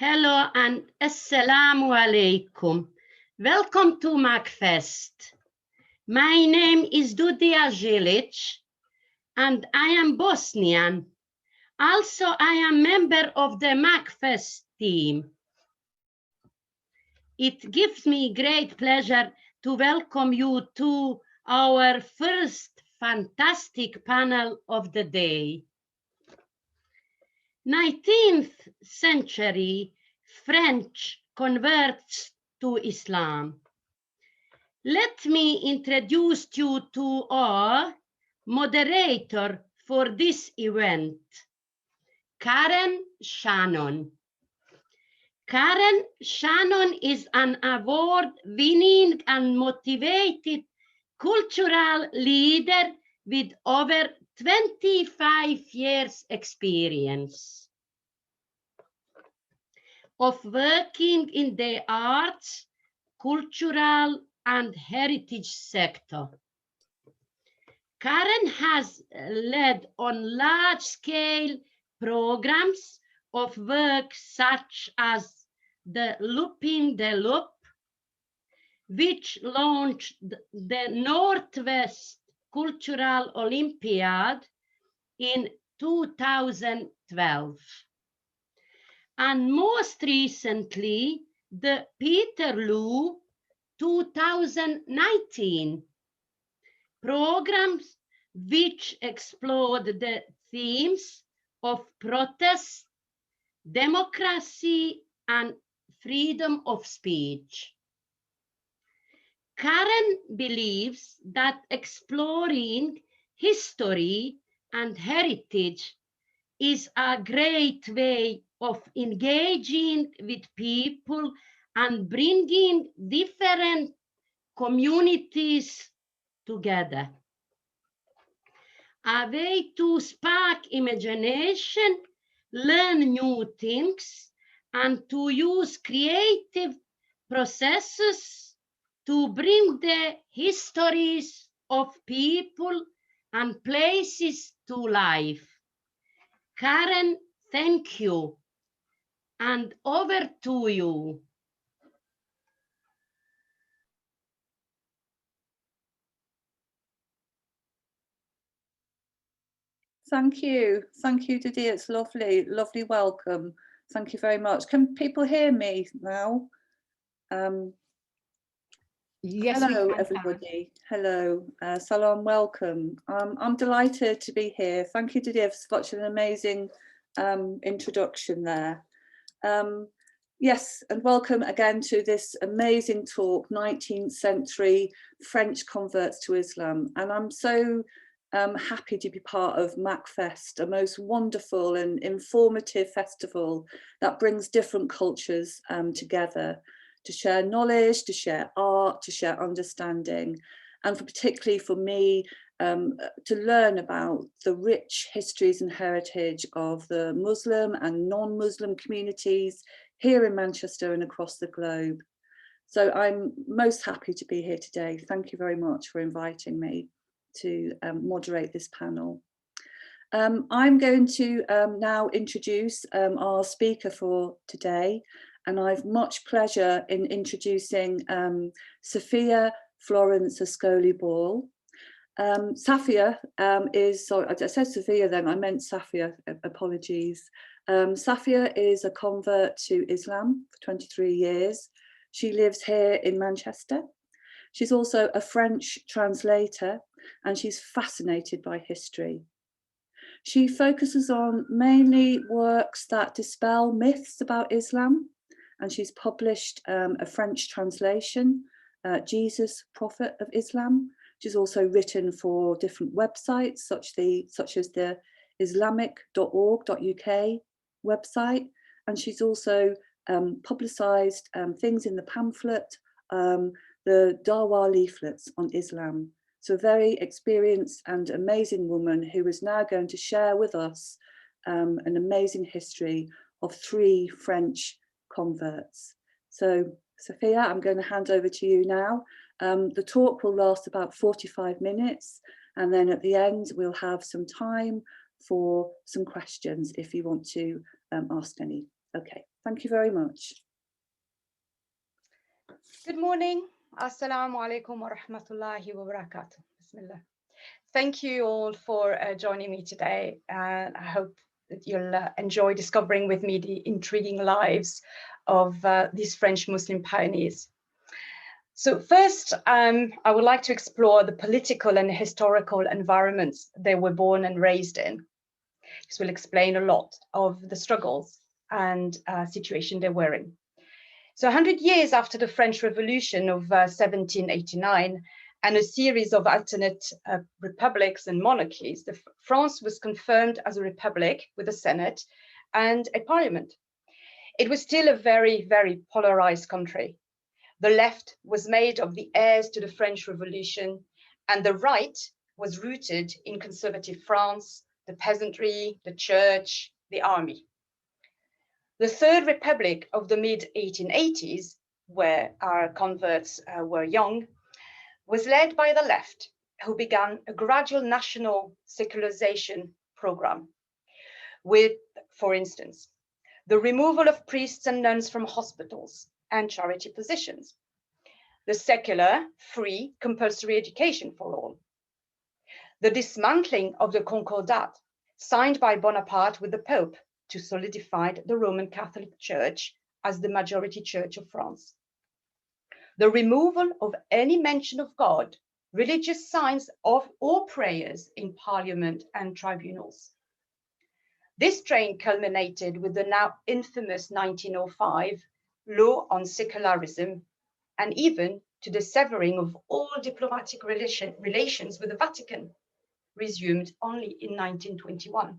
Hello and assalamu alaikum. Welcome to MACFEST. My name is Dudia Žilić and I am Bosnian. Also, I am member of the MACFEST team. It gives me great pleasure to welcome you to our first fantastic panel of the day. 19th century French converts to Islam. Let me introduce you to our moderator for this event, Karen Shannon. Karen Shannon is an award-winning and motivated cultural leader with over 25 years experience of working in the arts, cultural and heritage sector. Karen has led on large-scale programs of work such as the Looping the Loop, which launched the Northwest Cultural Olympiad in 2012. And most recently, the Peterloo 2019 programs which explored the themes of protest, democracy, and freedom of speech. Karen believes that exploring history and heritage is a great way of engaging with people and bringing different communities together. A way to spark imagination, learn new things, and to use creative processes to bring the histories of people and places to life. Karen, thank you. And over to you. Thank you, Didi. It's lovely, lovely welcome. Thank you very much. Can people hear me now? Yes, hello, everybody. Hello, salam, welcome. I'm delighted to be here. Thank you, Didi, for such an amazing introduction there. Yes, and welcome again to this amazing talk, 19th century French converts to Islam. And I'm so happy to be part of MACFEST, a most wonderful and informative festival that brings different cultures together to share knowledge, to share art, to share understanding, and particularly for me, to learn about the rich histories and heritage of the Muslim and non-Muslim communities here in Manchester and across the globe. So I'm most happy to be here today. Thank you very much for inviting me to moderate this panel. I'm going to now introduce our speaker for today, and I've much pleasure in introducing Safiya Florence Ascoli-Ball. Safiya is, sorry, I said Safiya then, I meant Safiya, apologies. Safiya is a convert to Islam for 23 years. She lives here in Manchester. She's also a French translator and she's fascinated by history. She focuses on mainly works that dispel myths about Islam, and she's published a French translation, Jesus, Prophet of Islam. She's also written for different websites such as the islamic.org.uk website, and she's also publicised things in the pamphlet, the Dawa leaflets on Islam. So a very experienced and amazing woman who is now going to share with us an amazing history of 3 French converts. So Safiya, I'm going to hand over to you now. The talk will last about 45 minutes, and then at the end we'll have some time for some questions if you want to ask any. Okay, Thank you very much. Good morning. Assalamu alaikum wa rahmatullahi wa barakatuh. Bismillah. Thank you all for joining me today. And I hope that you'll enjoy discovering with me the intriguing lives of these French Muslim pioneers. So first, I would like to explore the political and historical environments they were born and raised in. This will explain a lot of the struggles and situation they were in. So 100 years after the French Revolution of 1789 and a series of alternate republics and monarchies, France was confirmed as a republic with a Senate and a parliament. It was still a very, very polarized country. The left was made of the heirs to the French Revolution, and the right was rooted in conservative France, the peasantry, the church, the army. The Third Republic of the mid-1880s, where our converts were young, was led by the left, who began a gradual national secularization program with, for instance, the removal of priests and nuns from hospitals and charity positions, the secular, free, compulsory education for all, the dismantling of the Concordat signed by Bonaparte with the Pope to solidify the Roman Catholic Church as the majority church of France, the removal of any mention of God, religious signs of or prayers in parliament and tribunals. This trend culminated with the now infamous 1905 law on secularism, and even to the severing of all diplomatic relations with the Vatican, resumed only in 1921.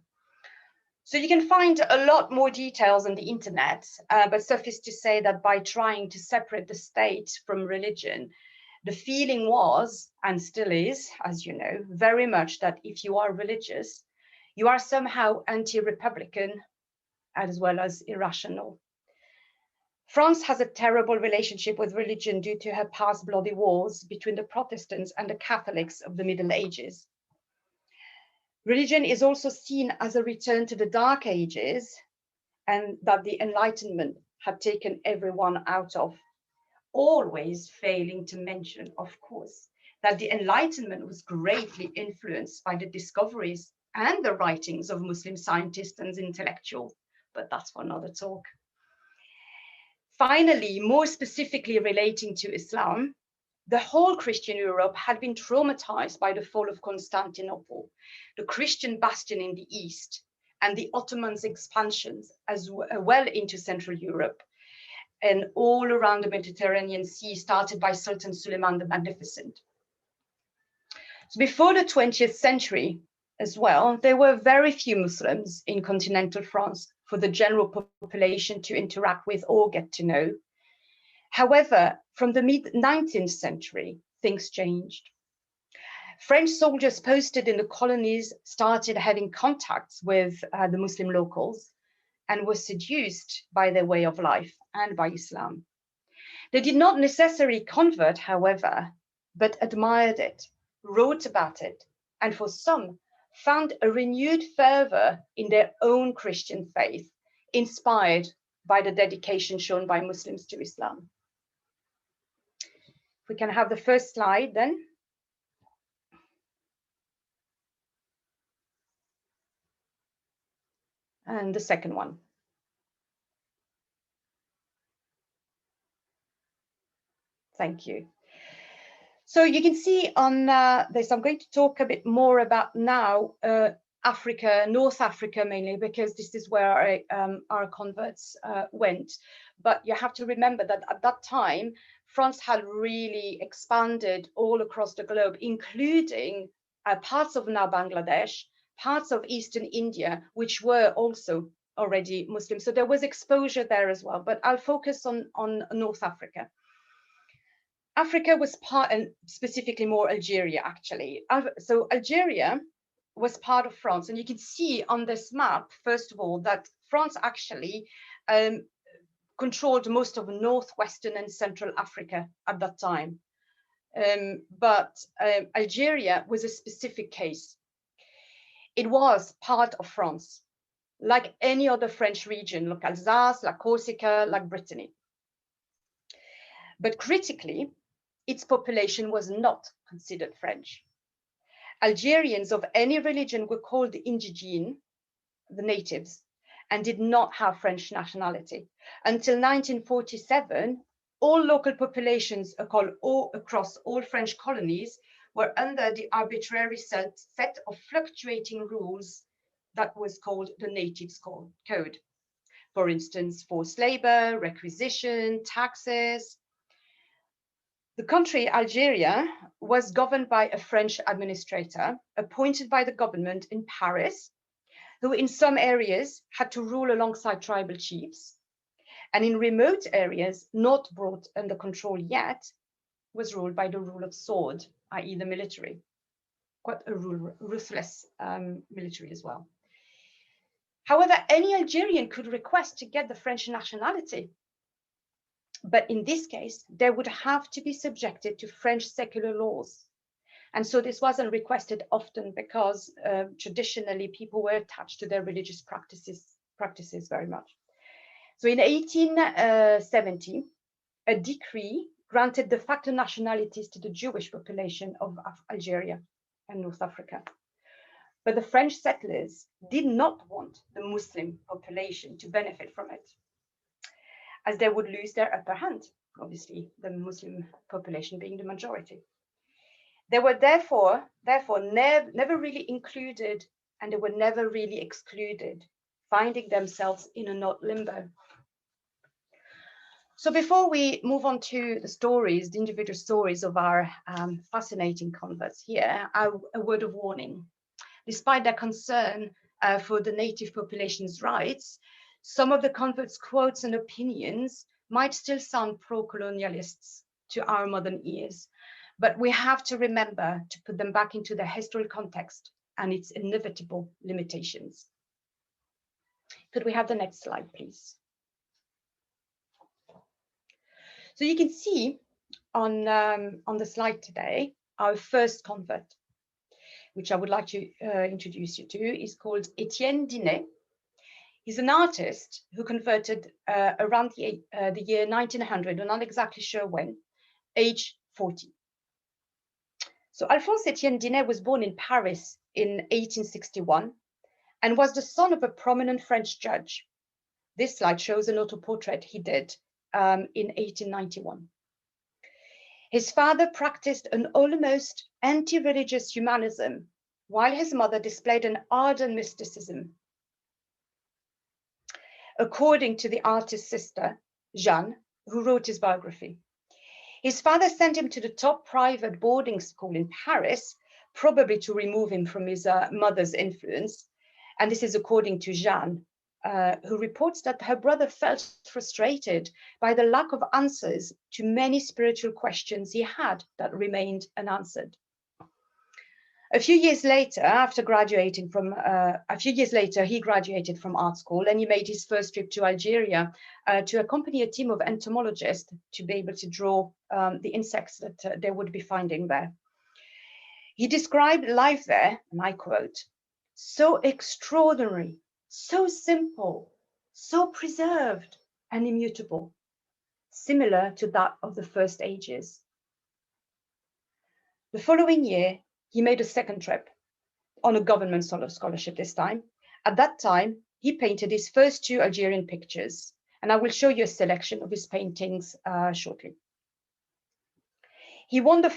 So you can find a lot more details on the internet, but suffice to say that by trying to separate the state from religion, the feeling was, and still is, as you know, very much that if you are religious, you are somehow anti-republican as well as irrational. France has a terrible relationship with religion due to her past bloody wars between the Protestants and the Catholics of the Middle Ages. Religion is also seen as a return to the Dark Ages, and that the Enlightenment had taken everyone out of, always failing to mention, of course, that the Enlightenment was greatly influenced by the discoveries and the writings of Muslim scientists and intellectuals, but that's for another talk. Finally, more specifically relating to Islam, the whole Christian Europe had been traumatized by the fall of Constantinople, the Christian bastion in the east, and the Ottomans' expansions as well into Central Europe and all around the Mediterranean Sea, started by Sultan Suleiman the Magnificent. So before the 20th century as well, there were very few Muslims in continental France for the general population to interact with or get to know. However, from the mid-19th century, things changed. French soldiers posted in the colonies started having contacts with the Muslim locals and were seduced by their way of life and by Islam. They did not necessarily convert, however, but admired it, wrote about it, and for some, found a renewed fervor in their own Christian faith, inspired by the dedication shown by Muslims to Islam. We can have the first slide then. And the second one. Thank you. So you can see on this, I'm going to talk a bit more about now Africa, North Africa mainly, because this is where our converts went. But you have to remember that at that time, France had really expanded all across the globe, including parts of now Bangladesh, parts of Eastern India, which were also already Muslim. So there was exposure there as well, but I'll focus on North Africa. Africa was part, and specifically more Algeria, actually. So Algeria was part of France, and you can see on this map, first of all, that France actually controlled most of northwestern and central Africa at that time. But Algeria was a specific case. It was part of France, like any other French region, like Alsace, like Corsica, like Brittany. But critically, its population was not considered French. Algerians of any religion were called indigene, the natives, and did not have French nationality. Until 1947, all local populations across all French colonies were under the arbitrary set of fluctuating rules that was called the Natives Code. For instance, forced labor, requisition, taxes. The country, Algeria, was governed by a French administrator appointed by the government in Paris, who in some areas had to rule alongside tribal chiefs, and in remote areas not brought under control yet, was ruled by the rule of sword, i.e. the military. Quite a ruthless military as well. However, any Algerian could request to get the French nationality. But in this case, they would have to be subjected to French secular laws. And so this wasn't requested often because traditionally people were attached to their religious practices very much. So in 1870, a decree granted de facto nationalities to the Jewish population of Algeria and North Africa. But the French settlers did not want the Muslim population to benefit from it, as they would lose their upper hand, obviously, the Muslim population being the majority. They were therefore never really included, and they were never really excluded, finding themselves in an odd limbo. So before we move on to the stories, the individual stories of our fascinating converts here, a word of warning. Despite their concern for the native population's rights, some of the converts' quotes and opinions might still sound pro-colonialists to our modern ears, but we have to remember to put them back into their historical context and its inevitable limitations. Could we have the next slide, please? So you can see on the slide today, our first convert, which I would like to introduce you to, is called Etienne Dinet. He's an artist who converted around the year 1900, we're not exactly sure when, age 40. So Alphonse Etienne Dinet was born in Paris in 1861 and was the son of a prominent French judge. This slide shows an autoportrait he did in 1891. His father practiced an almost anti-religious humanism, while his mother displayed an ardent mysticism. According to the artist's sister, Jeanne, who wrote his biography, his father sent him to the top private boarding school in Paris, probably to remove him from his mother's influence. And this is according to Jeanne, who reports that her brother felt frustrated by the lack of answers to many spiritual questions he had that remained unanswered. A few years later, he graduated from art school, and he made his first trip to Algeria to accompany a team of entomologists to be able to draw the insects that they would be finding there. He described life there, and I quote, "So extraordinary, so simple, so preserved and immutable, similar to that of the first ages." The following year, he made a second trip on a government scholarship this time. At that time, he painted his first 2 Algerian pictures, and I will show you a selection of his paintings shortly. He won the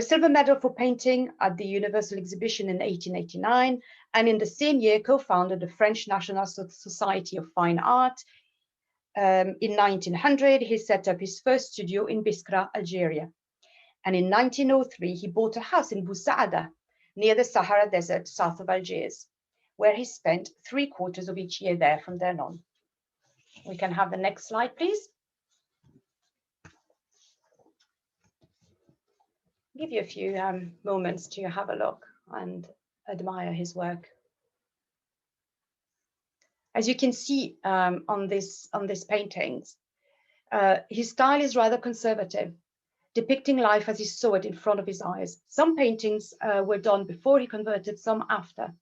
silver medal for painting at the Universal Exhibition in 1889, and in the same year co-founded the French National Society of Fine Art. In 1900, he set up his first studio in Biskra, Algeria. And in 1903, he bought a house in Boussaada, near the Sahara Desert, south of Algiers, where he spent 3/4 of each year there from then on. We can have the next slide, please. I'll give you a few moments to have a look and admire his work. As you can see on these paintings, his style is rather conservative, depicting life as he saw it in front of his eyes. Some paintings were done before he converted, some after.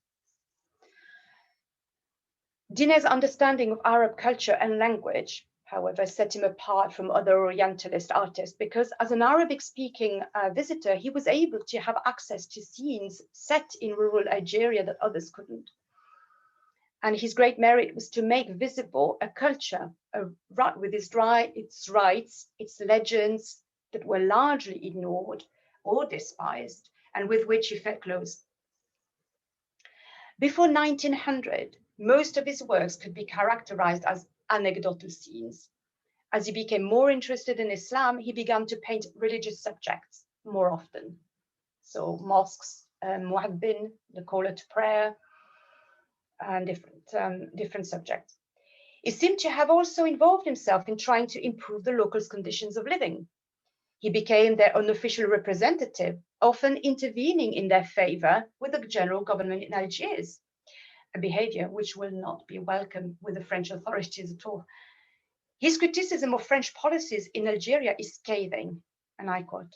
Dineh's understanding of Arab culture and language, however, set him apart from other Orientalist artists because as an Arabic-speaking visitor, he was able to have access to scenes set in rural Algeria that others couldn't. And his great merit was to make visible a culture with its rights, its legends that were largely ignored or despised, and with which he felt close. Before 1900, most of his works could be characterized as anecdotal scenes. As he became more interested in Islam, he began to paint religious subjects more often. So mosques, muaddin, the caller to prayer, and different subjects. He seemed to have also involved himself in trying to improve the locals' conditions of living. He became their unofficial representative, often intervening in their favor with the general government in Algiers, a behavior which will not be welcome with the French authorities at all. His criticism of French policies in Algeria is scathing, and I quote,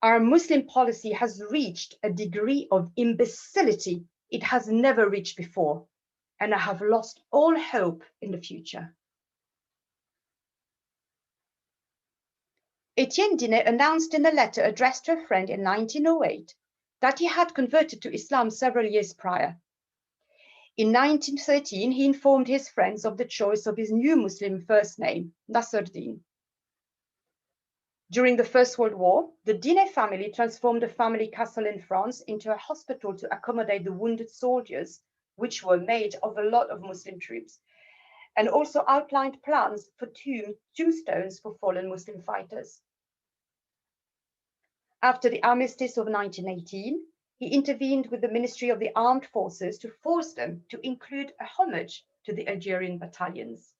"Our Muslim policy has reached a degree of imbecility it has never reached before, and I have lost all hope in the future." Etienne Diné announced in a letter addressed to a friend in 1908 that he had converted to Islam several years prior. In 1913, he informed his friends of the choice of his new Muslim first name, Nasruddin. During the First World War, the Diné family transformed a family castle in France into a hospital to accommodate the wounded soldiers, which were made of a lot of Muslim troops, and also outlined plans for tombstones for fallen Muslim fighters. After the armistice of 1918, he intervened with the Ministry of the Armed Forces to force them to include a homage to the Algerian battalions.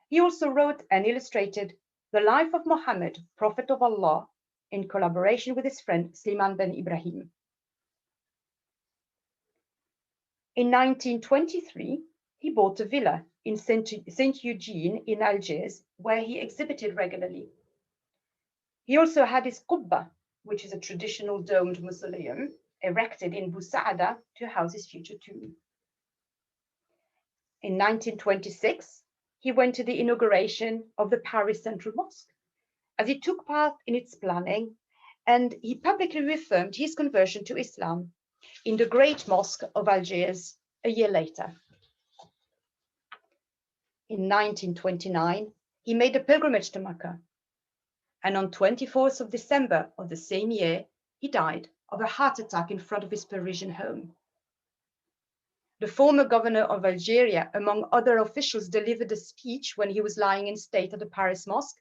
He also wrote and illustrated The Life of Muhammad, Prophet of Allah, in collaboration with his friend Slimane Ben Ibrahim. In 1923, he bought a villa in Saint Eugene in Algiers, where he exhibited regularly. He also had his qubba, which is a traditional domed mausoleum, erected in Boussaada to house his future tomb. In 1926, he went to the inauguration of the Paris Central Mosque, as he took part in its planning, and he publicly reaffirmed his conversion to Islam in the Great Mosque of Algiers a year later. In 1929, he made a pilgrimage to Mecca, and on 24th of December of the same year, he died of a heart attack in front of his Parisian home. The former governor of Algeria, among other officials, delivered a speech when he was lying in state at the Paris Mosque,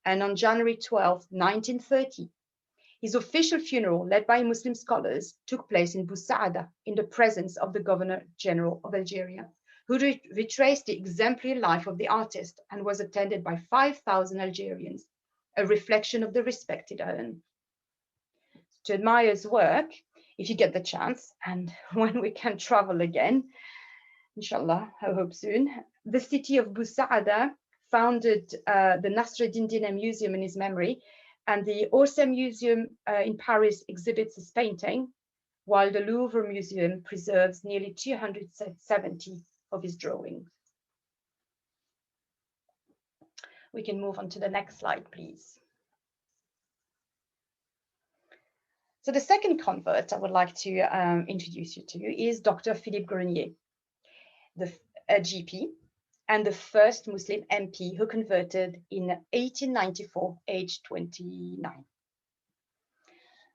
and on January 12, 1930, his official funeral, led by Muslim scholars, took place in Boussaada in the presence of the Governor General of Algeria, who retraced the exemplary life of the artist and was attended by 5,000 Algerians, a reflection of the respect it earned. To admire his work, if you get the chance, and when we can travel again, inshallah, I hope soon, the city of Boussaada founded the Nasruddin Diné Museum in his memory, and the Orsay Museum in Paris exhibits his painting, while the Louvre Museum preserves nearly 270 of his drawings. We can move on to the next slide, please. So the second convert I would like to introduce you to is Dr. Philippe Grenier, a GP, and the first Muslim MP who converted in 1894, aged 29.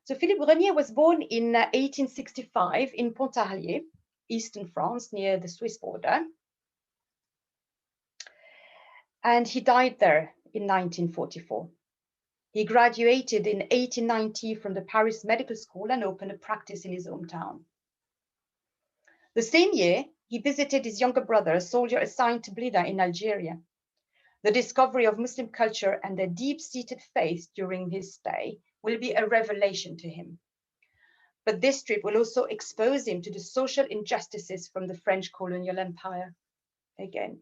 So Philippe Grenier was born in 1865 in Pontarlier, eastern France, near the Swiss border. And he died there in 1944. He graduated in 1890 from the Paris Medical School and opened a practice in his hometown. The same year, he visited his younger brother, a soldier assigned to Blida in Algeria. The discovery of Muslim culture and their deep-seated faith during his stay will be a revelation to him. But this trip will also expose him to the social injustices from the French colonial empire again.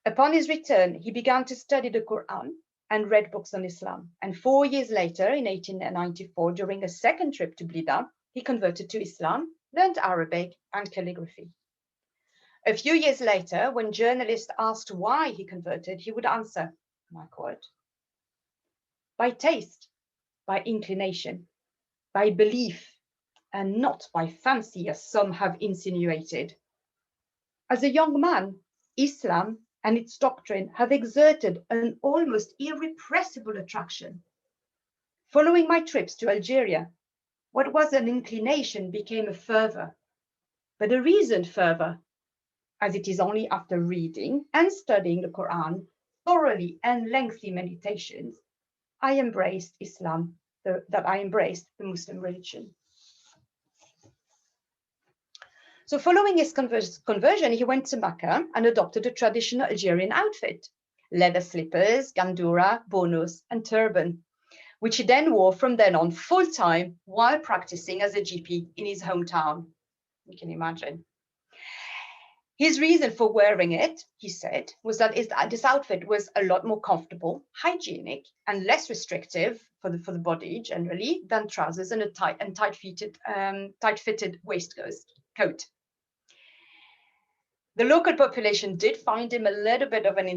Upon his return, he began to study the Quran and read books on Islam. And 4 years later, in 1894, during a second trip to Blida, he converted to Islam, learned Arabic and calligraphy. A few years later, when journalists asked why he converted, he would answer, and I quote, "By taste, by inclination, by belief, and not by fancy, as some have insinuated. As a young man, Islam and its doctrine have exerted an almost irrepressible attraction. Following my trips to Algeria, what was an inclination became a fervor, but a reasoned fervor, as it is only after reading and studying the Quran, thoroughly and lengthy meditations, I embraced Islam, that I embraced the Muslim religion." So following his conversion, he went to Mecca and adopted a traditional Algerian outfit, leather slippers, gandura, bonus, and turban, which he then wore from then on full-time while practicing as a GP in his hometown. You can imagine. His reason for wearing it, he said, was that this outfit was a lot more comfortable, hygienic, and less restrictive for the body generally than trousers and a tight-fitted waistcoat. The local population did find him a little bit of an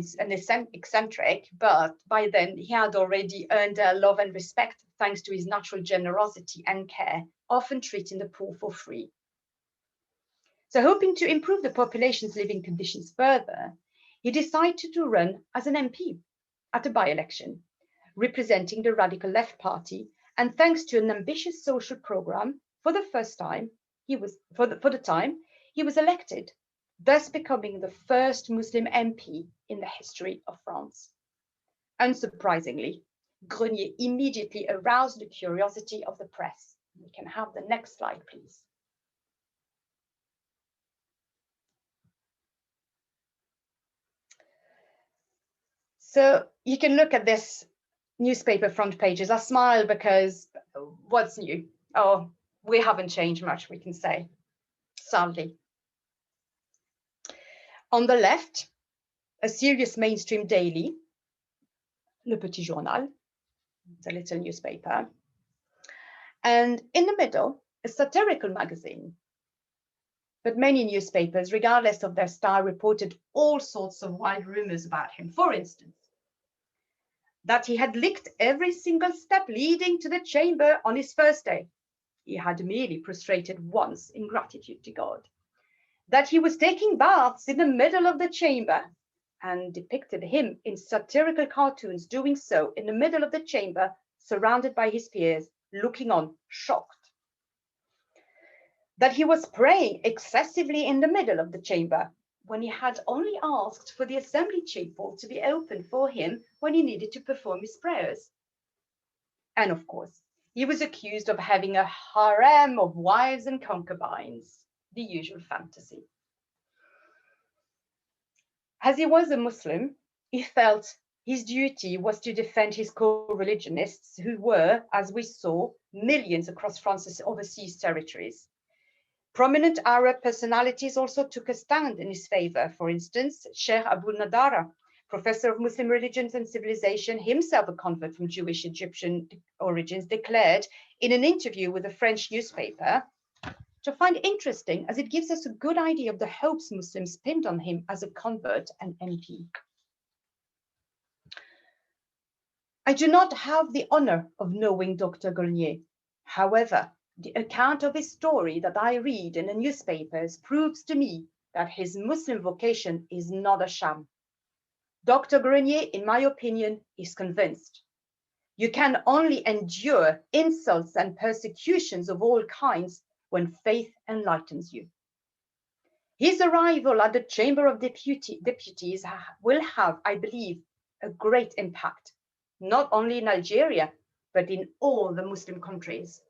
eccentric, but by then he had already earned their love and respect thanks to his natural generosity and care, often treating the poor for free. So hoping to improve the population's living conditions further, he decided to run as an MP at a by-election, representing the Radical Left Party, and thanks to an ambitious social program, for the time he was elected, thus becoming the first Muslim MP in the history of France. Unsurprisingly, Grenier immediately aroused the curiosity of the press. We can have the next slide, please. So you can look at this newspaper front pages. I smile because what's new? Oh, we haven't changed much, we can say, sadly. On the left, a serious mainstream daily, Le Petit Journal, the little newspaper. And in the middle, a satirical magazine. But many newspapers, regardless of their style, reported all sorts of wild rumors about him. For instance, that he had licked every single step leading to the chamber on his first day. He had merely prostrated once in gratitude to God. That he was taking baths in the middle of the chamber, and depicted him in satirical cartoons doing so in the middle of the chamber, surrounded by his peers, looking on, shocked. That he was praying excessively in the middle of the chamber, when he had only asked for the assembly chapel to be opened for him when he needed to perform his prayers. And of course, he was accused of having a harem of wives and concubines, the usual fantasy. As he was a Muslim, he felt his duty was to defend his co-religionists, who were, as we saw, millions across France's overseas territories. Prominent Arab personalities also took a stand in his favor. For instance, Sheikh Abu Nadara, professor of Muslim religions and civilization, himself a convert from Jewish Egyptian origins, declared in an interview with a French newspaper, which I find interesting as it gives us a good idea of the hopes Muslims pinned on him as a convert and MP. I do not have the honor of knowing Dr. Grenier. However, the account of his story that I read in the newspapers proves to me that his Muslim vocation is not a sham. Dr. Grenier, in my opinion, is convinced. You can only endure insults and persecutions of all kinds when faith enlightens you. His arrival at the Chamber of Deputies will have, I believe, a great impact, not only in Algeria, but in all the Muslim countries.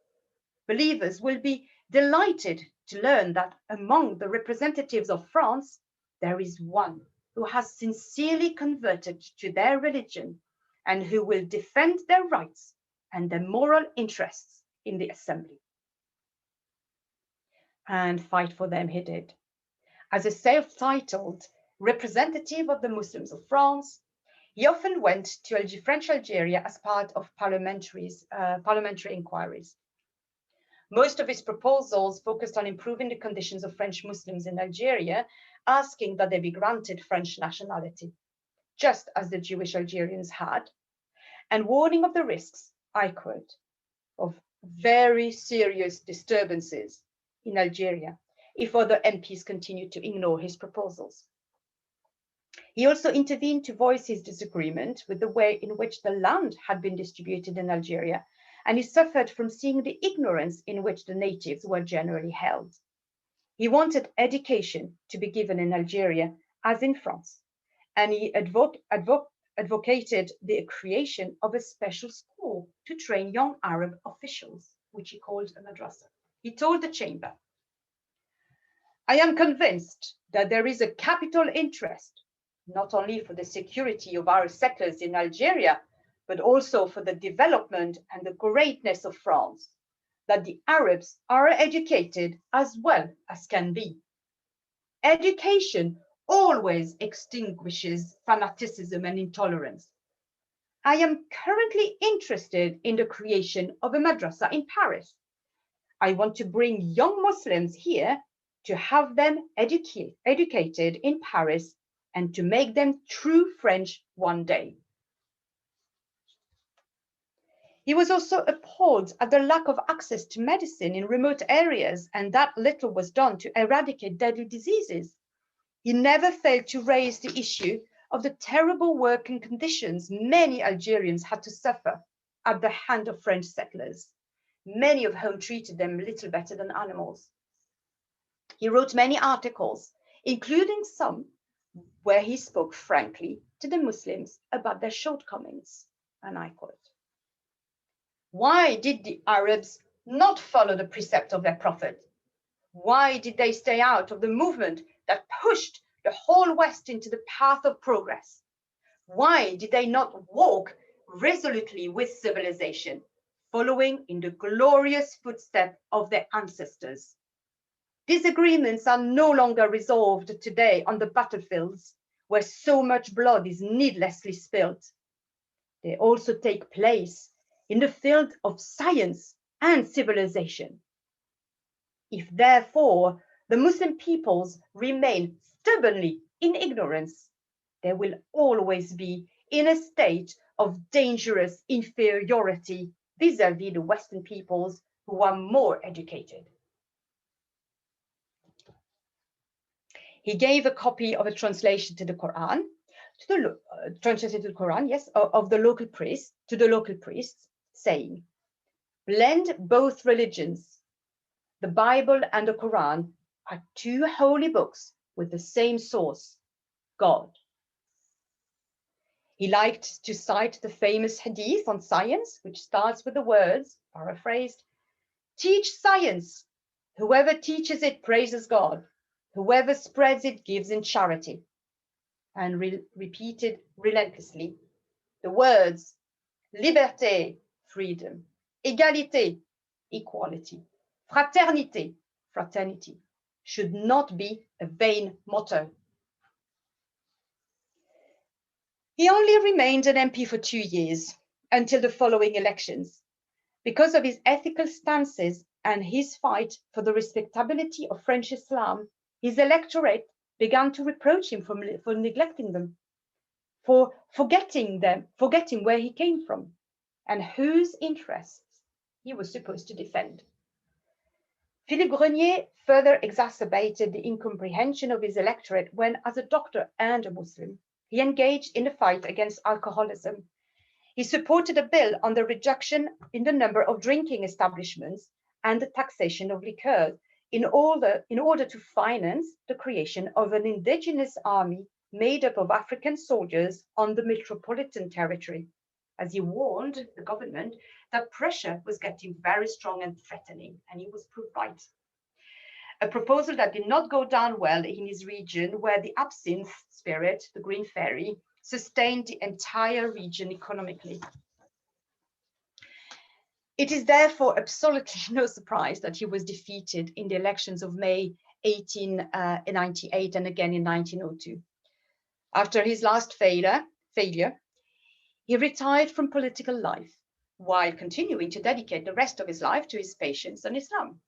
Believers will be delighted to learn that among the representatives of France, there is one who has sincerely converted to their religion and who will defend their rights and their moral interests in the assembly. And fight for them he did. As a self-titled representative of the Muslims of France, he often went to French Algeria as part of parliamentary inquiries. Most of his proposals focused on improving the conditions of French Muslims in Algeria, asking that they be granted French nationality, just as the Jewish Algerians had, and warning of the risks, I quote, of very serious disturbances in Algeria if other MPs continued to ignore his proposals. He also intervened to voice his disagreement with the way in which the land had been distributed in Algeria, and he suffered from seeing the ignorance in which the natives were generally held. He wanted education to be given in Algeria as in France, and he advocated the creation of a special school to train young Arab officials, which he called a madrasa. He told the chamber, "I am convinced that there is a capital interest, not only for the security of our settlers in Algeria, but also for the development and the greatness of France, that the Arabs are educated as well as can be. Education always extinguishes fanaticism and intolerance. I am currently interested in the creation of a madrasa in Paris. I want to bring young Muslims here to have them educated in Paris and to make them true French one day." He was also appalled at the lack of access to medicine in remote areas, and that little was done to eradicate deadly diseases. He never failed to raise the issue of the terrible working conditions many Algerians had to suffer at the hand of French settlers, many of whom treated them little better than animals. He wrote many articles, including some where he spoke frankly to the Muslims about their shortcomings, and I quote, "Why did the Arabs not follow the precept of their prophet? Why did they stay out of the movement that pushed the whole West into the path of progress? Why did they not walk resolutely with civilization, following in the glorious footsteps of their ancestors? Disagreements are no longer resolved today on the battlefields where so much blood is needlessly spilled. They also take place in the field of science and civilization. If therefore the Muslim peoples remain stubbornly in ignorance, they will always be in a state of dangerous inferiority vis-à-vis the Western peoples who are more educated." He gave a copy of a translation to the Quran, of the local priest, to the local priests, saying, "Blend both religions. The Bible and the Quran are two holy books with the same source, God." He liked to cite the famous hadith on science, which starts with the words, paraphrased, "Teach science. Whoever teaches it praises God. Whoever spreads it gives in charity," and repeated relentlessly the words, "Liberté, freedom, égalité, equality, fraternité, fraternity," should not be a vain motto. He only remained an MP for 2 years, until the following elections. Because of his ethical stances and his fight for the respectability of French Islam, his electorate began to reproach him for neglecting them, for forgetting where he came from and whose interests he was supposed to defend. Philippe Grenier further exacerbated the incomprehension of his electorate when, as a doctor and a Muslim, he engaged in the fight against alcoholism. He supported a bill on the reduction in the number of drinking establishments and the taxation of liqueurs in order to finance the creation of an indigenous army made up of African soldiers on the metropolitan territory, as he warned the government that pressure was getting very strong and threatening, and he was proved right. A proposal that did not go down well in his region, where the absinthe spirit, the green fairy, sustained the entire region economically. It is therefore absolutely no surprise that he was defeated in the elections of May 1898 and again in 1902. After his last failure, he retired from political life while continuing to dedicate the rest of his life to his patients and Islam.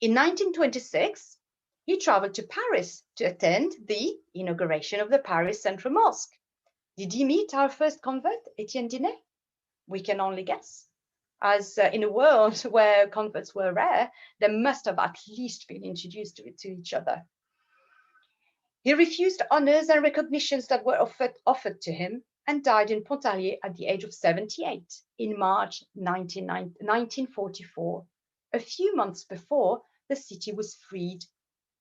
In 1926, he traveled to Paris to attend the inauguration of the Paris Central Mosque. Did he meet our first convert, Etienne Dinet? We can only guess. As in a world where converts were rare, they must have at least been introduced to each other. He refused honors and recognitions that were offered to him and died in Pontarlier at the age of 78 in March 1944, a few months before the city was freed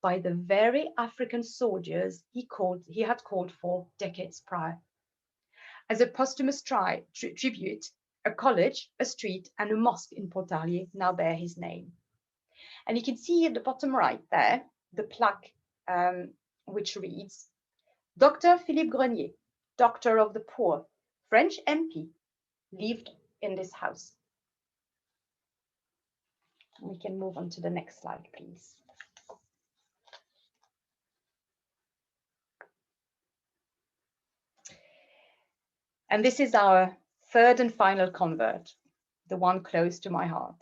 by the very African soldiers he had called for decades prior. As a posthumous tribute, a college, a street, and a mosque in Pontarlier now bear his name. And you can see at the bottom right there, the plaque which reads, Dr. Philippe Grenier, Doctor of the Poor, French MP, lived in this house. We can move on to the next slide, please. And this is our third and final convert, the one close to my heart.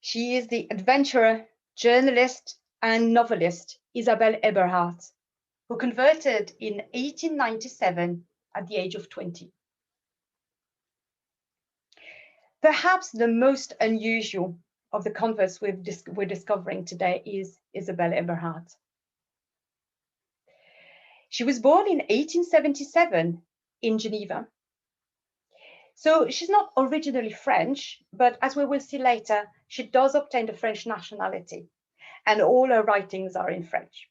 She is the adventurer, journalist, and novelist Isabelle Eberhardt, who converted in 1897 at the age of 20. Perhaps the most unusual of the converts we're discovering today is Isabelle Eberhardt. She was born in 1877 in Geneva. So she's not originally French, but as we will see later, she does obtain the French nationality, and all her writings are in French.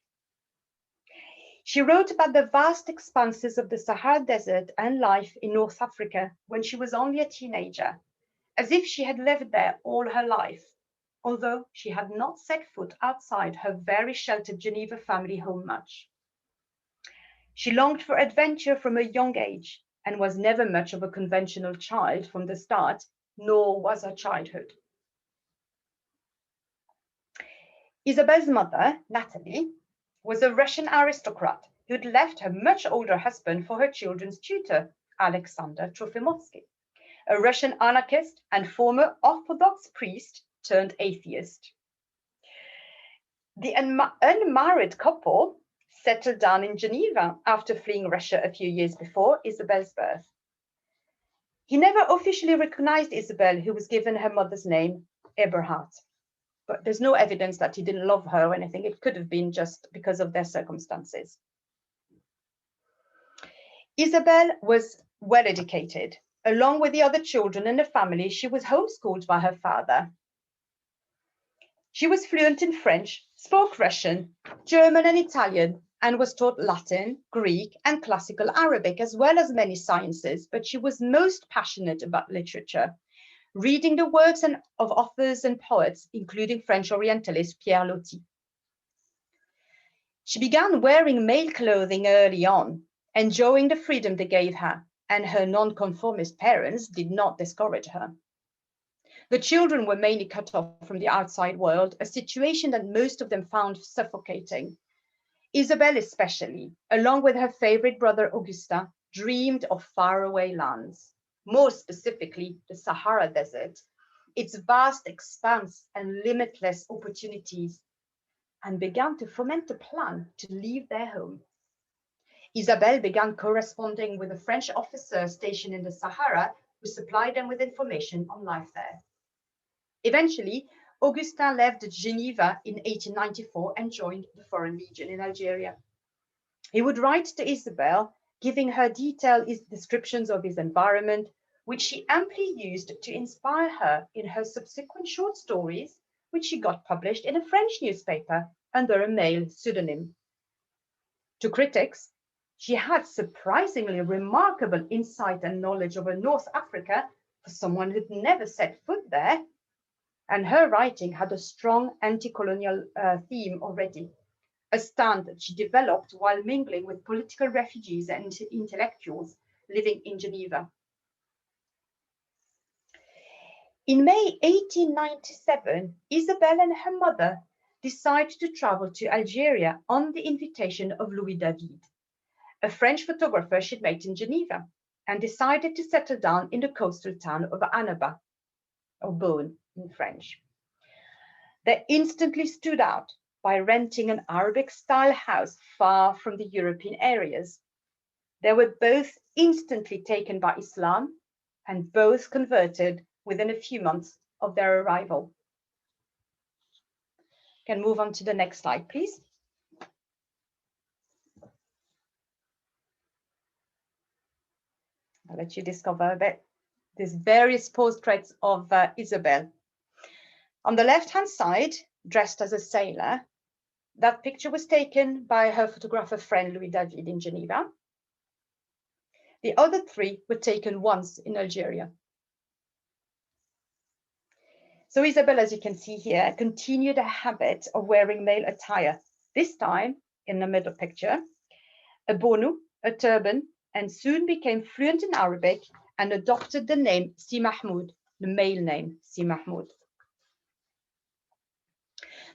She wrote about the vast expanses of the Sahara Desert and life in North Africa when she was only a teenager, as if she had lived there all her life, although she had not set foot outside her very sheltered Geneva family home much. She longed for adventure from a young age and was never much of a conventional child from the start, nor was her childhood. Isabelle's mother, Natalie, was a Russian aristocrat who'd left her much older husband for her children's tutor, Alexander Trofimovsky, a Russian anarchist and former Orthodox priest turned atheist. The unmarried couple settled down in Geneva after fleeing Russia a few years before Isabelle's birth. He never officially recognized Isabelle, who was given her mother's name, Eberhardt. But there's no evidence that he didn't love her or anything. It could have been just because of their circumstances. Isabelle was well educated. Along with the other children in the family, she was homeschooled by her father. She was fluent in French, spoke Russian, German, and Italian, and was taught Latin, Greek, and classical Arabic, as well as many sciences, but she was most passionate about literature, reading the works of authors and poets, including French Orientalist Pierre Loti. She began wearing male clothing early on, enjoying the freedom they gave her, and her nonconformist parents did not discourage her. The children were mainly cut off from the outside world, a situation that most of them found suffocating. Isabelle especially, along with her favorite brother Augustin, dreamed of faraway lands, more specifically the Sahara Desert, its vast expanse and limitless opportunities, and began to foment a plan to leave their home. Isabelle began corresponding with a French officer stationed in the Sahara who supplied them with information on life there. Eventually, Augustin left Geneva in 1894 and joined the Foreign Legion in Algeria. He would write to Isabelle, giving her detailed descriptions of his environment, which she amply used to inspire her in her subsequent short stories, which she got published in a French newspaper under a male pseudonym. To critics, she had surprisingly remarkable insight and knowledge over North Africa for someone who'd never set foot there. And her writing had a strong anti-colonial theme already, a stand that she developed while mingling with political refugees and intellectuals living in Geneva. In May 1897, Isabelle and her mother decided to travel to Algeria on the invitation of Louis David, a French photographer she'd met in Geneva, and decided to settle down in the coastal town of Annaba, or Beaune in French. They instantly stood out by renting an Arabic-style house far from the European areas. They were both instantly taken by Islam and both converted within a few months of their arrival. Can move on to the next slide, please. I'll let you discover a bit. There's various portraits of Isabelle. On the left-hand side, dressed as a sailor, that picture was taken by her photographer friend Louis David in Geneva. The other three were taken once in Algeria. So Isabelle, as you can see here, continued a habit of wearing male attire, this time in the middle picture, a bonu, a turban, and soon became fluent in Arabic and adopted the name Si Mahmoud, the male name Si Mahmoud.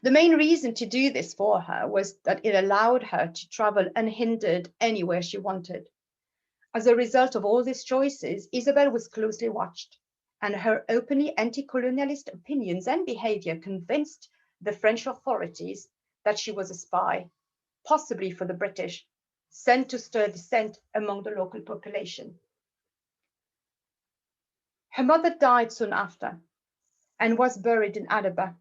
The main reason to do this for her was that it allowed her to travel unhindered anywhere she wanted. As a result of all these choices, Isabelle was closely watched, and her openly anti-colonialist opinions and behavior convinced the French authorities that she was a spy, possibly for the British, sent to stir dissent among the local population. Her mother died soon after and was buried in Annaba,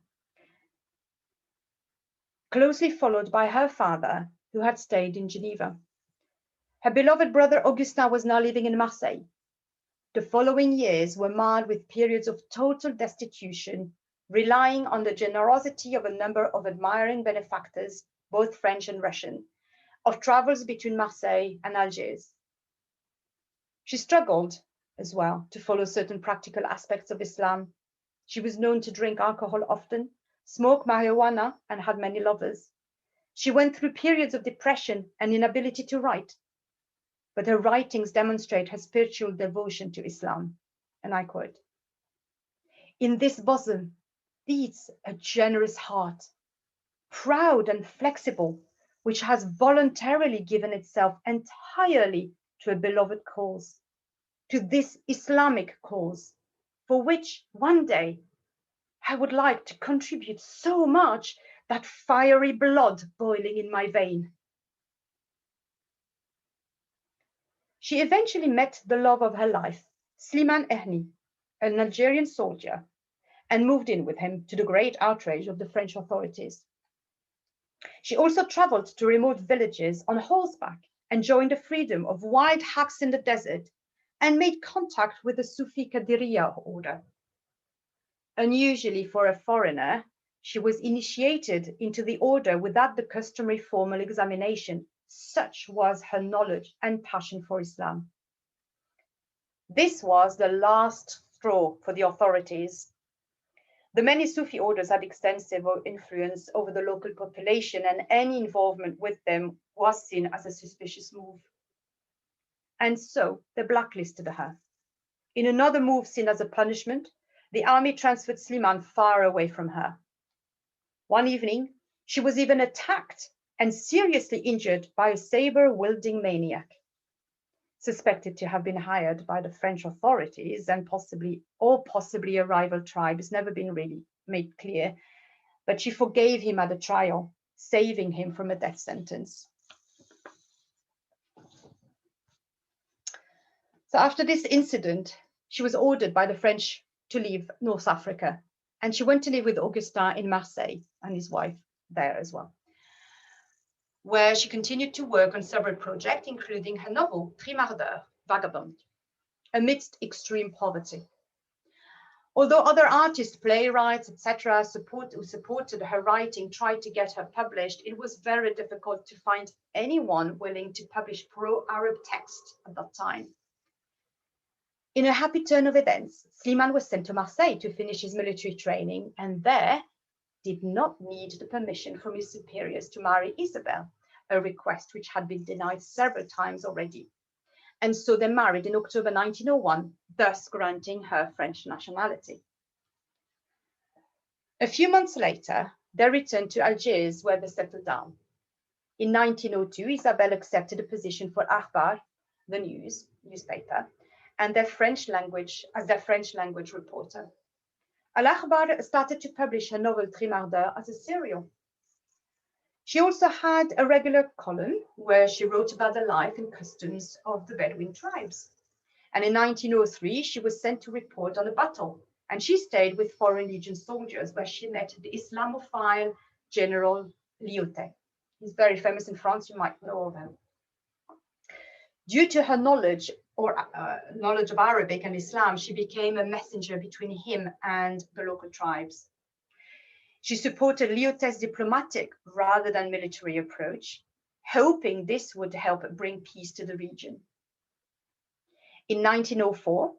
closely followed by her father, who had stayed in Geneva. Her beloved brother Augustin was now living in Marseille. The following years were marred with periods of total destitution, relying on the generosity of a number of admiring benefactors, both French and Russian, of travels between Marseille and Algiers. She struggled as well to follow certain practical aspects of Islam. She was known to drink alcohol often, smoke marijuana, and had many lovers. She went through periods of depression and inability to write, but her writings demonstrate her spiritual devotion to Islam. And I quote, "In this bosom beats a generous heart, proud and flexible, which has voluntarily given itself entirely to a beloved cause, to this Islamic cause, for which one day I would like to contribute so much that fiery blood boiling in my vein." She eventually met the love of her life, Slimane Ehni, an Algerian soldier, and moved in with him, to the great outrage of the French authorities. She also traveled to remote villages on horseback, enjoying the freedom of wild hacks in the desert, and made contact with the Sufi Qadiriya order. Unusually for a foreigner, she was initiated into the order without the customary formal examination. Such was her knowledge and passion for Islam. This was the last straw for the authorities. The many Sufi orders had extensive influence over the local population, and any involvement with them was seen as a suspicious move. And so they blacklisted her. In another move seen as a punishment, the army transferred Slimane far away from her. One evening, she was even attacked and seriously injured by a saber-wielding maniac, suspected to have been hired by the French authorities and possibly a rival tribe. It's never been really made clear, but she forgave him at a trial, saving him from a death sentence. So after this incident, she was ordered by the French to leave North Africa, and she went to live with Augustin in Marseille and his wife there as well, where she continued to work on several projects, including her novel, Trimardeur, Vagabond, amidst extreme poverty. Although other artists, playwrights, etc., who supported her writing tried to get her published, it was very difficult to find anyone willing to publish pro-Arab text at that time. In a happy turn of events, Slimane was sent to Marseille to finish his military training, and there did not need the permission from his superiors to marry Isabelle, a request which had been denied several times already. And so they married in October 1901, thus granting her French nationality. A few months later, they returned to Algiers, where they settled down. In 1902, Isabelle accepted a position for Akhbar, the newspaper, and their French language reporter. Al-Akhbar started to publish her novel Trimardeur as a serial. She also had a regular column where she wrote about the life and customs of the Bedouin tribes. And in 1903, she was sent to report on a battle, and she stayed with Foreign Legion soldiers where she met the Islamophile General Lyautey. He's very famous in France, you might know of him. Due to her knowledge of Arabic and Islam, she became a messenger between him and the local tribes. She supported Lyautey's diplomatic rather than military approach, hoping this would help bring peace to the region. In 1904,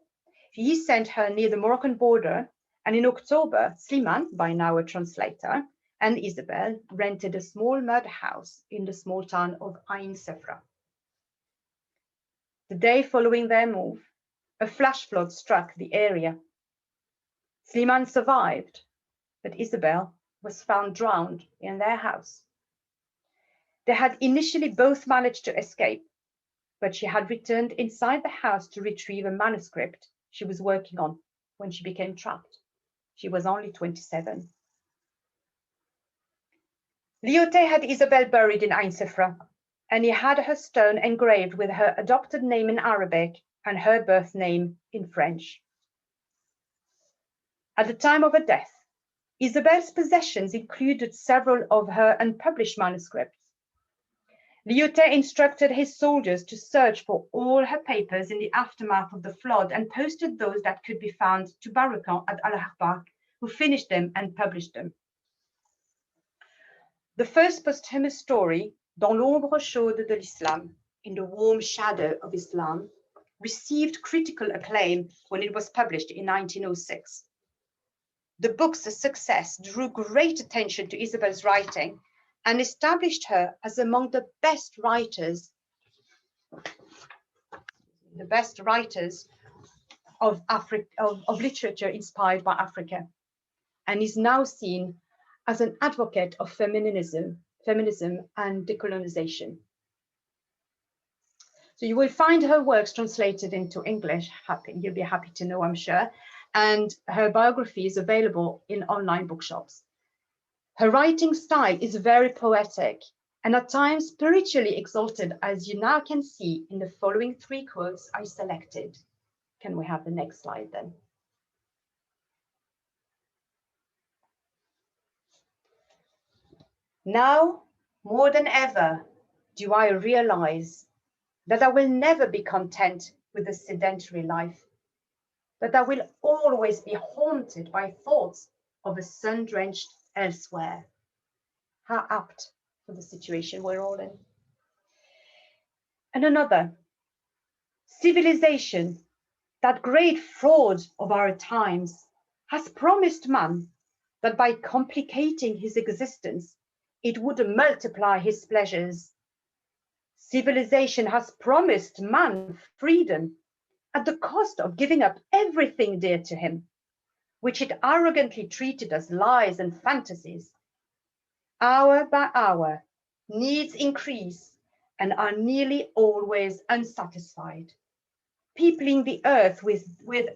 he sent her near the Moroccan border, and in October, Slimane, by now a translator, and Isabelle rented a small mud house in the small town of Ain Sefra. The day following their move, a flash flood struck the area. Slimane survived, but Isabelle was found drowned in their house. They had initially both managed to escape, but she had returned inside the house to retrieve a manuscript she was working on when she became trapped. She was only 27. Lyautey had Isabelle buried in Ain Sefra, and he had her stone engraved with her adopted name in Arabic and her birth name in French. At the time of her death, Isabelle's possessions included several of her unpublished manuscripts. Lyautey instructed his soldiers to search for all her papers in the aftermath of the flood and posted those that could be found to Barukan at Al-Akhbar, who finished them and published them. The first posthumous story, Dans l'ombre chaude de l'Islam, in the warm shadow of Islam, received critical acclaim when it was published in 1906. The book's success drew great attention to Isabelle's writing and established her as among the best writers of literature inspired by Africa, and is now seen as an advocate of feminism and decolonization. So you will find her works translated into English. You'll be happy to know, I'm sure. And her biography is available in online bookshops. Her writing style is very poetic and at times spiritually exalted, as you now can see in the following 3 quotes I selected. Can we have the next slide then? Now, more than ever, do I realize that I will never be content with a sedentary life, that I will always be haunted by thoughts of a sun-drenched elsewhere. How apt for the situation we're all in. And another, civilization, that great fraud of our times, has promised man that by complicating his existence, it would multiply his pleasures. Civilization has promised man freedom at the cost of giving up everything dear to him, which it arrogantly treated as lies and fantasies. Hour by hour, needs increase and are nearly always unsatisfied, peopling the earth with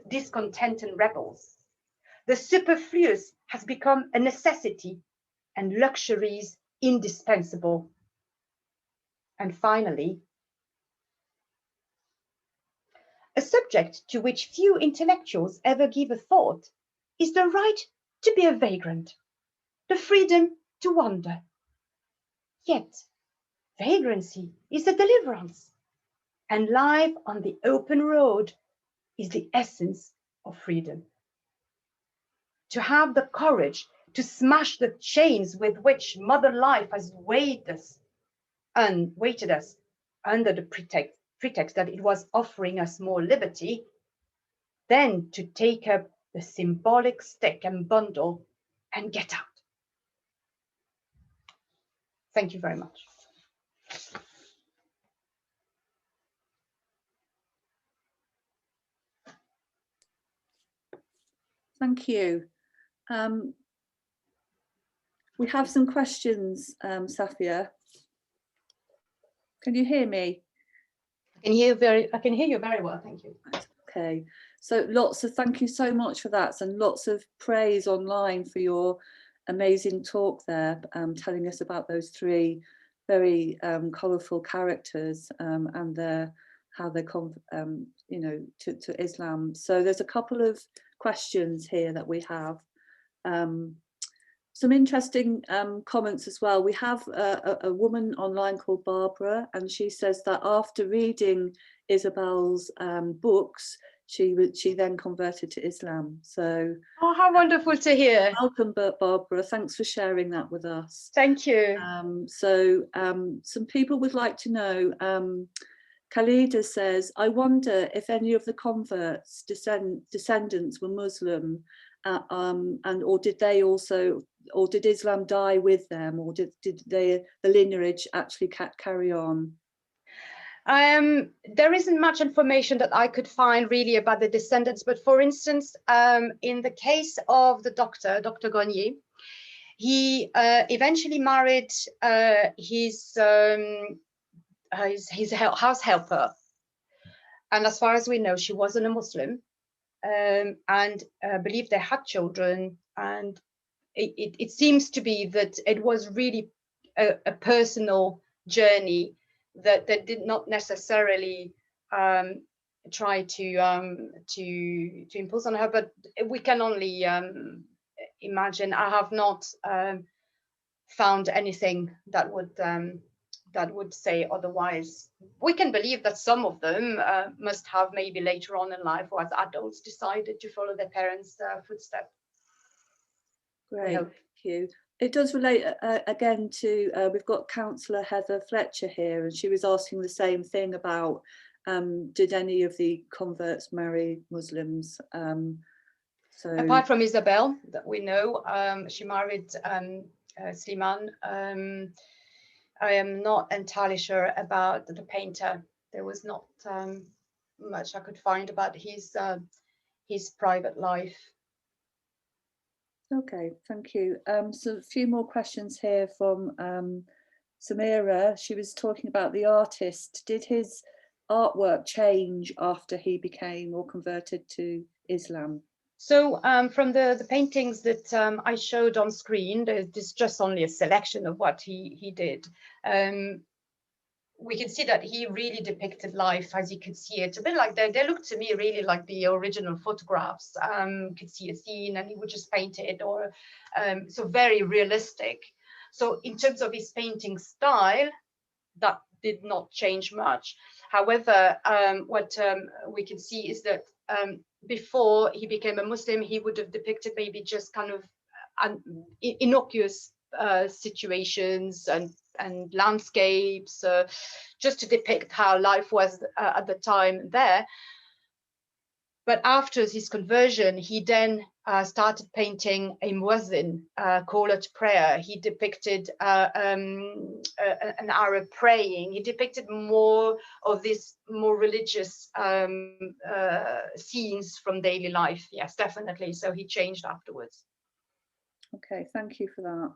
discontented rebels. The superfluous has become a necessity and luxuries indispensable. And finally, a subject to which few intellectuals ever give a thought is the right to be a vagrant, the freedom to wander. Yet, vagrancy is a deliverance, and life on the open road is the essence of freedom. To have the courage to smash the chains with which Mother Life has weighted us under the pretext that it was offering us more liberty, then to take up the symbolic stick and bundle and get out. Thank you very much. Thank you. We have some questions, Safiya. Can you hear me? I can hear you very well, thank you. Okay, so thank you so much for that, and lots of praise online for your amazing talk there, telling us about those three very colourful characters and how they come, you know, to Islam. So there's a couple of questions here that we have. Some interesting comments as well. We have a woman online called Barbara, and she says that after reading Isabelle's books, she then converted to Islam. So, oh, how wonderful to hear. Welcome, Barbara. Thanks for sharing that with us. Thank you. Some people would like to know. Khalida says, I wonder if any of the converts' descendants were Muslim, or did Islam die with them, or did the lineage actually carry on? There isn't much information that I could find really about the descendants, but for instance, in the case of the Dr. Grenier, he eventually married his house helper, and as far as we know, she wasn't a Muslim, and believed they had children, and it seems to be that it was really a personal journey that did not necessarily try to impose on her, but we can only imagine. I have not found anything that would say otherwise. We can believe that some of them must have maybe later on in life, or as adults, decided to follow their parents' footsteps. Great, thank you. It does relate again to, we've got Councillor Heather Fletcher here, and she was asking the same thing about did any of the converts marry Muslims? So apart from Isabelle, that we know, she married Sliman. I am not entirely sure about the painter. There was not much I could find about his private life. Okay, thank you. So a few more questions here from Samira. She was talking about the artist. Did his artwork change after he became or converted to Islam? So from the paintings that I showed on screen, there's just only a selection of what he did. We can see that he really depicted life as you could see it. A bit like they looked to me really like the original photographs. You could see a scene and he would just paint it, or so very realistic. So in terms of his painting style, that did not change much. However, what we can see is that before he became a Muslim, he would have depicted maybe just kind of innocuous situations and landscapes, just to depict how life was at the time there. But after his conversion, he then started painting a muezzin, caller to prayer. He depicted an Arab praying. He depicted more of this more religious scenes from daily life. Yes, definitely. So he changed afterwards. Okay, thank you for that.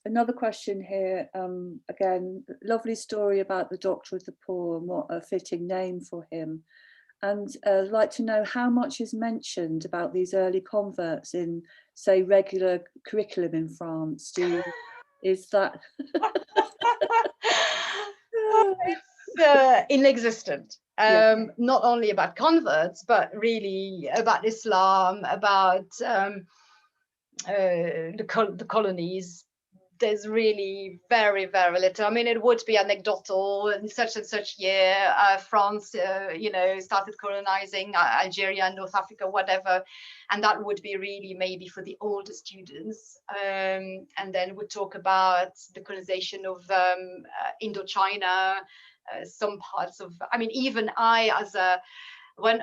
Another question here, again, lovely story about the Doctor of the Poor and what a fitting name for him. And I'd like to know how much is mentioned about these early converts in, say, regular curriculum in France. Is that? It's inexistent. Yeah. Not only about converts, but really about Islam, about the colonies. There's really very, very little. I mean, it would be anecdotal. In such and such year, France, you know, started colonizing Algeria, North Africa, whatever, and that would be really maybe for the older students. And then we'd talk about the colonization of Indochina, some parts of. I mean, even I, as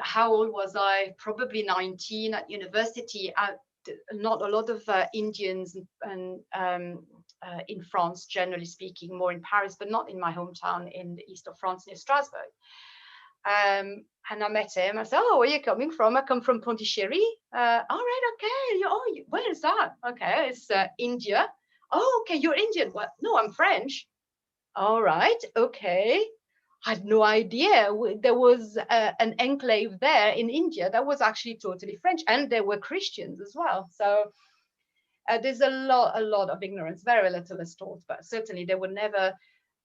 how old was I? Probably 19 at university. Not a lot of Indians and in France, generally speaking, more in Paris, but not in my hometown in the east of France near Strasbourg. And I met him. I said, "Oh, where are you coming from?" "I come from Pondicherry." "All right, okay. Where is that?" "Okay, it's India." "Oh, okay, you're Indian." "What?" "No, I'm French." "All right, okay. had no idea there was an enclave there in India that was actually totally French, and there were Christians as well. So there's a lot of ignorance. Very little is taught, but certainly they were never,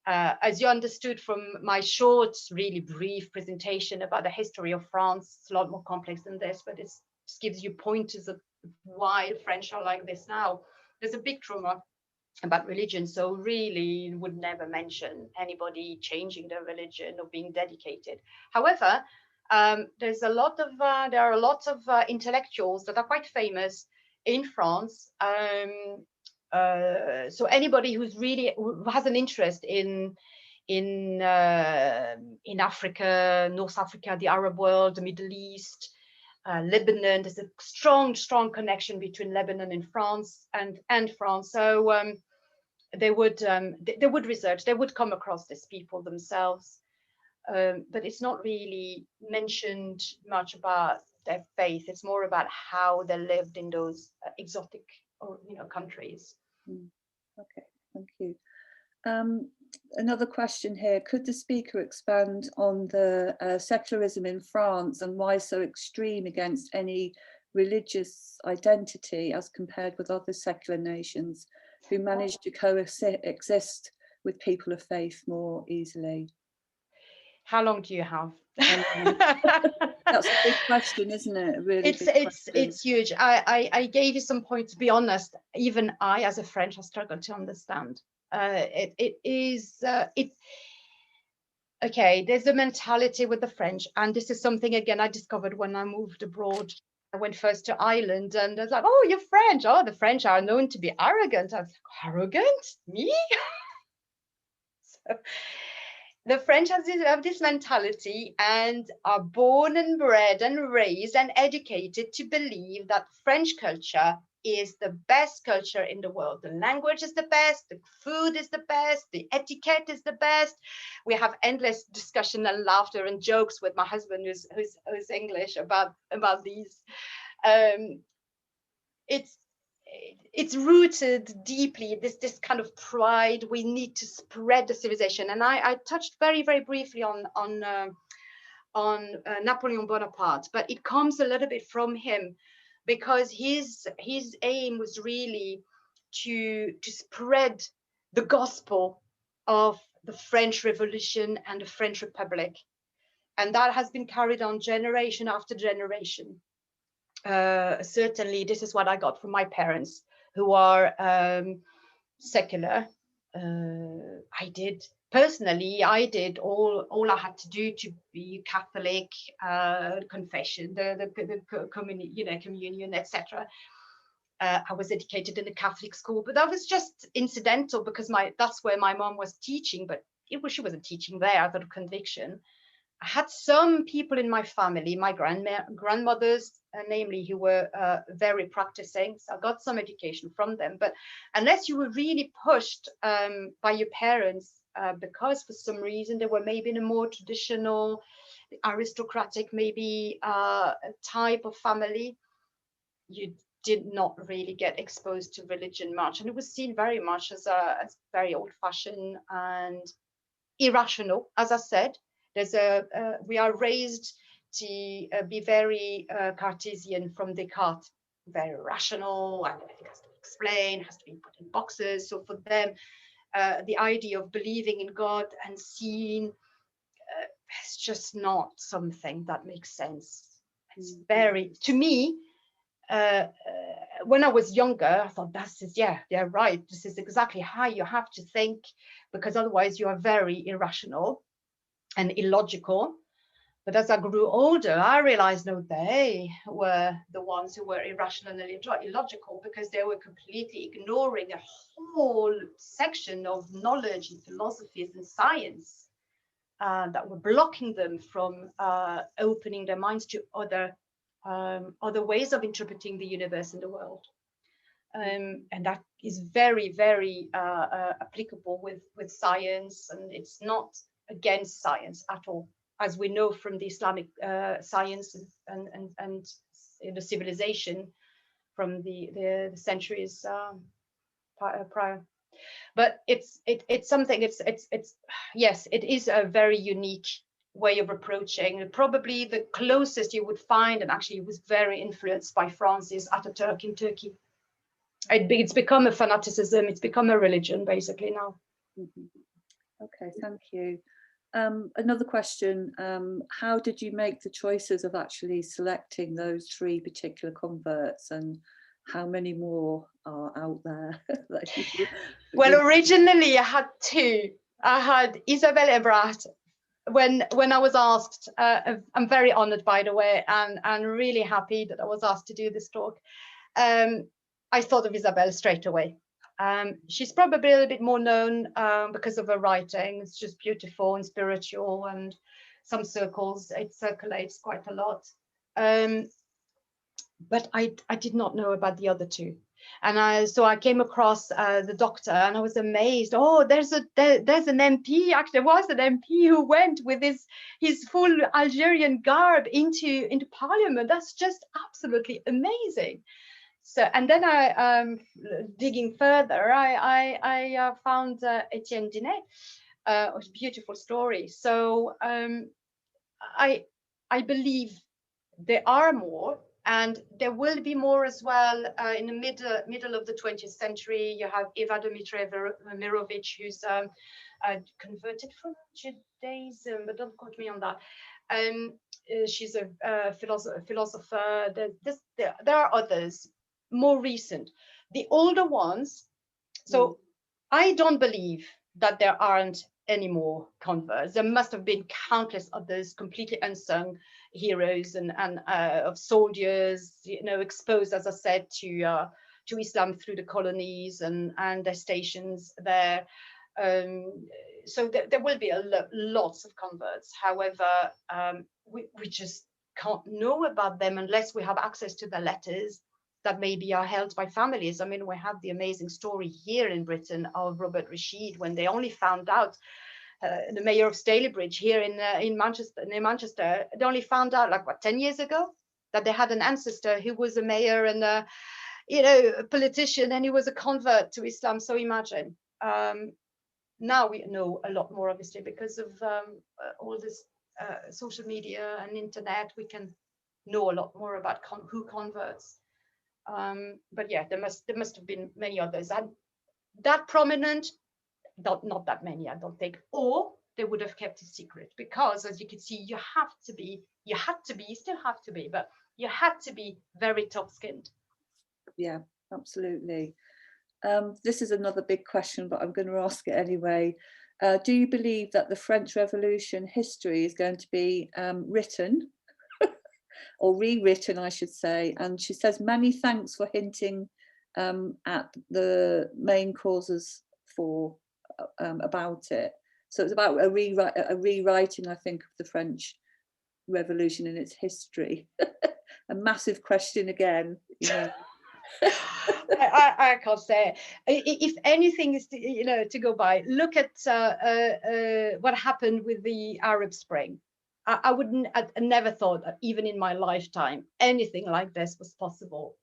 as you understood from my short, really brief presentation about the history of France, it's a lot more complex than this, but it just gives you pointers of why the French are like this now. There's a big trauma about religion, so really would never mention anybody changing their religion or being dedicated. However, there are a lot of intellectuals that are quite famous in France. So anybody who has an interest in Africa, North Africa, the Arab world, the Middle East, Lebanon, there's a strong connection between Lebanon and France and France. So they would research, they would come across these people themselves, but it's not really mentioned much about their faith. It's more about how they lived in those exotic, countries. Okay, thank you. Another question here: could the speaker expand on the secularism in France and why so extreme against any religious identity as compared with other secular nations who manage to coexist with people of faith more easily? How long do you have? That's a big question, isn't it? Really, it's huge. I gave you some points. To be honest, even I, as a French, I struggle to understand. Okay, there's a mentality with the French, and this is something again I discovered when I moved abroad. I went first to Ireland, and I was like, "Oh, you're French. Oh, the French are known to be arrogant." I was like, "Arrogant? Me?" So, the French have this mentality and are born and bred and raised and educated to believe that French culture is the best culture in the world. The language is the best, the food is the best, the etiquette is the best. We have endless discussion and laughter and jokes with my husband, who's English, about these. It's rooted deeply, this kind of pride. We need to spread the civilization, and I touched very briefly on Napoleon Bonaparte, but it comes a little bit from him, because his aim was really to spread the gospel of the French Revolution and the French Republic, and that has been carried on generation after generation. Certainly, this is what I got from my parents, who are secular. I did all I had to do to be Catholic, confession, the communion, etc. I was educated in a Catholic school, but that was just incidental because that's where my mom was teaching, but she wasn't teaching there out of conviction. I had some people in my family, my grandmothers, namely, who were very practicing. So I got some education from them. But unless you were really pushed by your parents, because for some reason they were maybe in a more traditional, aristocratic, maybe type of family, you did not really get exposed to religion much. And it was seen very much as very old-fashioned and irrational, as I said. We are raised to be very Cartesian from Descartes, very rational, and everything has to be explained, has to be put in boxes. So for them, the idea of believing in God and seeing is just not something that makes sense. It's very, to me, when I was younger, I thought, yeah, right. This is exactly how you have to think, because otherwise you are very irrational and illogical. But as I grew older, I realized, no, they were the ones who were irrational and illogical, because they were completely ignoring a whole section of knowledge and philosophies and science that were blocking them from opening their minds to other ways of interpreting the universe and the world. And that is very applicable with science, and it's not against science at all, as we know from the Islamic science and the civilization from the centuries prior. But it's something, it's yes, it is a very unique way of approaching. Probably the closest you would find, and actually it was very influenced by France, is Ataturk in Turkey. It's become a fanaticism, it's become a religion basically now. Okay, thank you. Another question, how did you make the choices of actually selecting those 3 particular converts, and how many more are out there? Well, originally I had 2. I had Isabelle Eberhardt. When I was asked, I'm very honored, by the way, and really happy that I was asked to do this talk. I thought of Isabelle straight away. She's probably a little bit more known because of her writing. It's just beautiful and spiritual, and some circles, it circulates quite a lot. But I did not know about the other 2. And so I came across the doctor, and I was amazed. Oh, there's an MP. Actually, there was an MP who went with his full Algerian garb into Parliament. That's just absolutely amazing. So, and then I, digging further, I found Etienne Dinet, a beautiful story. So I believe there are more, and there will be more as well in the middle of the 20th century. You have Eva Dimitrijević, who's converted from Judaism, but don't quote me on that. She's a philosopher. There are others, more recent. The older ones, so I don't believe that there aren't any more converts. There must have been countless others, completely unsung heroes and of soldiers, you know, exposed, as I said, to Islam through the colonies and their stations there. So there will be lots of converts. However, we just can't know about them unless we have access to their letters that maybe are held by families. I mean, we have the amazing story here in Britain of Robert Rashid, when they only found out, the mayor of Stalybridge here in Manchester, near Manchester, they only found out, like, what, 10 years ago, that they had an ancestor who was a mayor and a politician, and he was a convert to Islam. So imagine. Now we know a lot more, obviously, because of all this social media and internet. We can know a lot more about who converts. But yeah, there must have been many others. And that prominent, not that many, I don't think. Or they would have kept it secret, because, as you can see, you still have to be, but you had to be very tough-skinned. Yeah, absolutely. This is another big question, but I'm going to ask it anyway. Do you believe that the French Revolution history is going to be written or rewritten, I should say? And she says, many thanks for hinting at the main causes for about it. So it's about a rewriting, I think, of the French Revolution and its history. A massive question again, you know. I can't say. If anything is to go by, look at what happened with the Arab Spring. I never thought, even in my lifetime, anything like this was possible.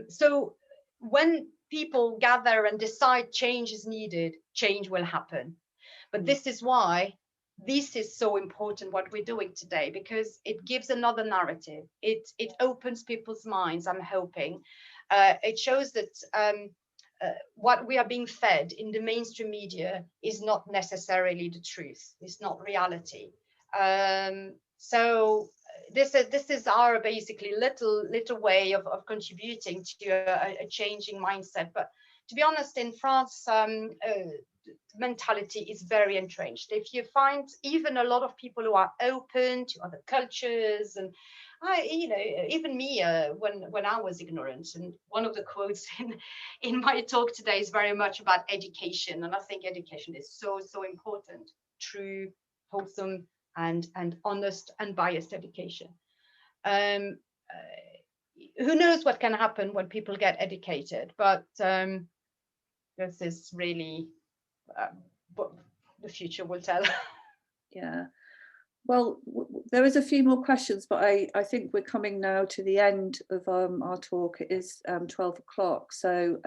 So when people gather and decide change is needed, change will happen. But this is why this is so important, what we're doing today, because it gives another narrative. It opens people's minds, I'm hoping. It shows that what we are being fed in the mainstream media is not necessarily the truth. It's not reality. So this is our basically little way of contributing to a changing mindset. But to be honest, in France, mentality is very entrenched. If you find even a lot of people who are open to other cultures, and even me, when I was ignorant, and one of the quotes in my talk today is very much about education, and I think education is so important. True, wholesome, and honest and biased education. Who knows what can happen when people get educated, but this is really what the future will tell. Yeah, well, there is a few more questions, but I think we're coming now to the end of our talk. It is 12 o'clock, so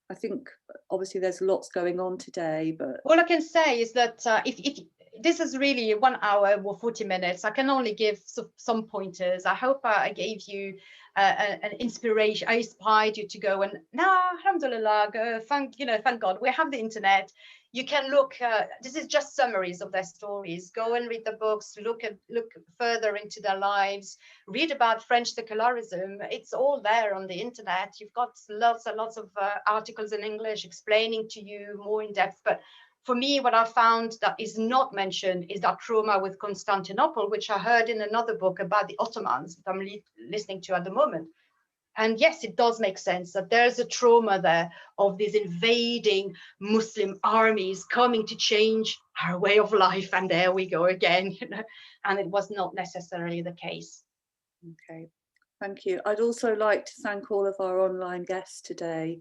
I think obviously there's lots going on today, but all I can say is that if this is really 1 hour or 40 minutes, I can only give some pointers. I hope I gave you an inspiration. I inspired you to go and now, alhamdulillah, go, thank God we have the internet. You can look, this is just summaries of their stories. Go and read the books, look further into their lives, read about French secularism. It's all there on the internet. You've got lots and lots of articles in English explaining to you more in depth. But for me, what I found that is not mentioned is that trauma with Constantinople, which I heard in another book about the Ottomans that I'm listening to at the moment. And yes, it does make sense that there's a trauma there of these invading Muslim armies coming to change our way of life. And there we go again, and it was not necessarily the case. okay, thank you. I'd also like to thank all of our online guests today.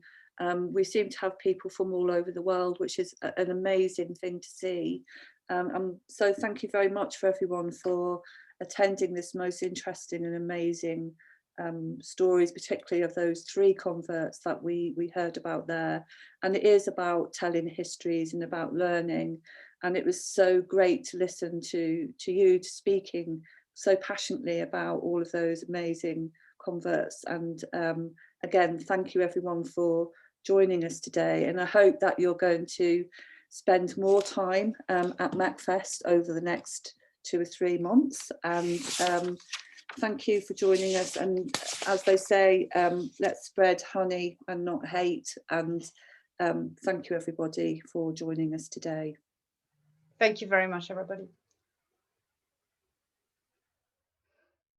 We seem to have people from all over the world, which is an amazing thing to see. So thank you very much for everyone for attending this most interesting and amazing stories, particularly of those 3 converts that we heard about there. And it is about telling histories and about learning. And it was so great to listen to you speaking so passionately about all of those amazing converts. And again, thank you everyone for joining us today. And I hope that you're going to spend more time at MACFEST over the next 2 or 3 months. And thank you for joining us. And as they say, let's spread honey and not hate. And thank you everybody for joining us today. Thank you very much, everybody.